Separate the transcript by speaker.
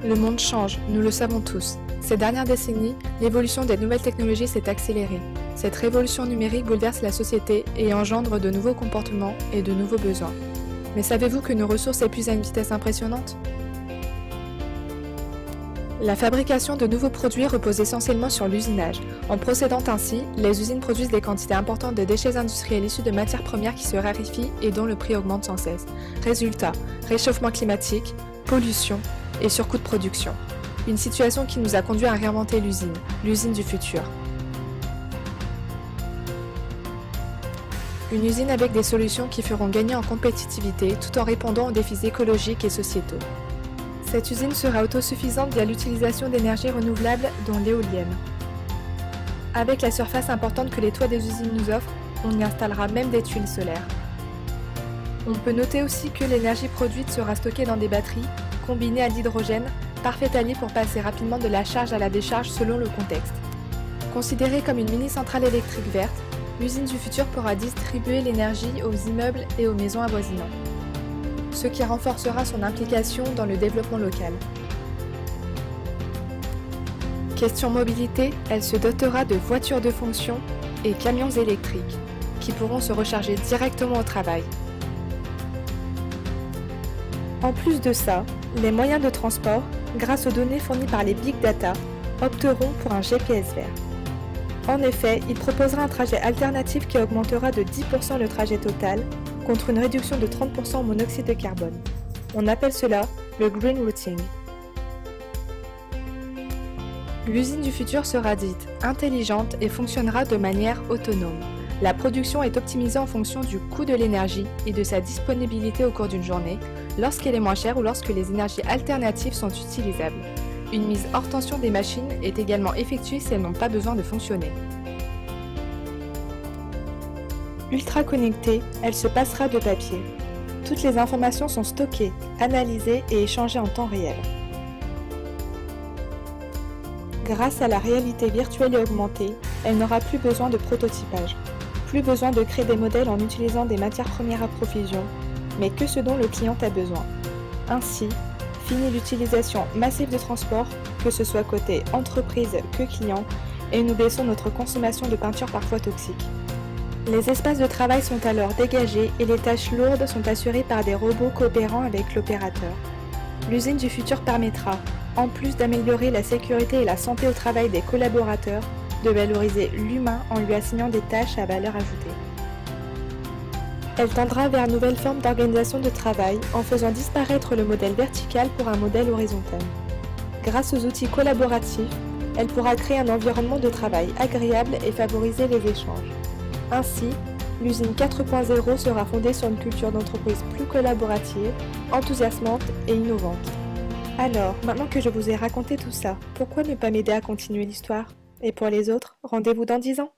Speaker 1: Le monde change, nous le savons tous. Ces dernières décennies, l'évolution des nouvelles technologies s'est accélérée. Cette révolution numérique bouleverse la société et engendre de nouveaux comportements et de nouveaux besoins. Mais savez-vous que nos ressources s'épuisent à une vitesse impressionnante ? La fabrication de nouveaux produits repose essentiellement sur l'usinage. En procédant ainsi, les usines produisent des quantités importantes de déchets industriels issus de matières premières qui se raréfient et dont le prix augmente sans cesse. Résultat, réchauffement climatique, pollution et surcoût de production. Une situation qui nous a conduit à réinventer l'usine du futur. Une usine avec des solutions qui feront gagner en compétitivité tout en répondant aux défis écologiques et sociétaux. Cette usine sera autosuffisante via l'utilisation d'énergies renouvelables dont l'éolienne. Avec la surface importante que les toits des usines nous offrent, on y installera même des tuiles solaires. On peut noter aussi que l'énergie produite sera stockée dans des batteries, combinées à l'hydrogène, parfait allié pour passer rapidement de la charge à la décharge selon le contexte. Considérée comme une mini-centrale électrique verte, l'usine du futur pourra distribuer l'énergie aux immeubles et aux maisons avoisinantes, ce qui renforcera son implication dans le développement local. Question mobilité, elle se dotera de voitures de fonction et camions électriques, qui pourront se recharger directement au travail. En plus de ça, les moyens de transport, grâce aux données fournies par les Big Data, opteront pour un GPS vert. En effet, il proposera un trajet alternatif qui augmentera de 10% le trajet total, contre une réduction de 30% en monoxyde de carbone. On appelle cela le Green Routing. L'usine du futur sera dite intelligente et fonctionnera de manière autonome. La production est optimisée en fonction du coût de l'énergie et de sa disponibilité au cours d'une journée, lorsqu'elle est moins chère ou lorsque les énergies alternatives sont utilisables. Une mise hors tension des machines est également effectuée si elles n'ont pas besoin de fonctionner. Ultra connectée, elle se passera de papier. Toutes les informations sont stockées, analysées et échangées en temps réel. Grâce à la réalité virtuelle et augmentée, elle n'aura plus besoin de prototypage. Plus besoin de créer des modèles en utilisant des matières premières à profusion, mais que ce dont le client a besoin. Ainsi, fini l'utilisation massive de transport, que ce soit côté entreprise que client, et nous baissons notre consommation de peinture parfois toxique. Les espaces de travail sont alors dégagés et les tâches lourdes sont assurées par des robots coopérant avec l'opérateur. L'usine du futur permettra, en plus d'améliorer la sécurité et la santé au travail des collaborateurs, de valoriser l'humain en lui assignant des tâches à valeur ajoutée. Elle tendra vers une nouvelle forme d'organisation de travail en faisant disparaître le modèle vertical pour un modèle horizontal. Grâce aux outils collaboratifs, elle pourra créer un environnement de travail agréable et favoriser les échanges. Ainsi, l'usine 4.0 sera fondée sur une culture d'entreprise plus collaborative, enthousiasmante et innovante. Alors, maintenant que je vous ai raconté tout ça, pourquoi ne pas m'aider à continuer l'histoire ? Et pour les autres, rendez-vous dans 10 ans.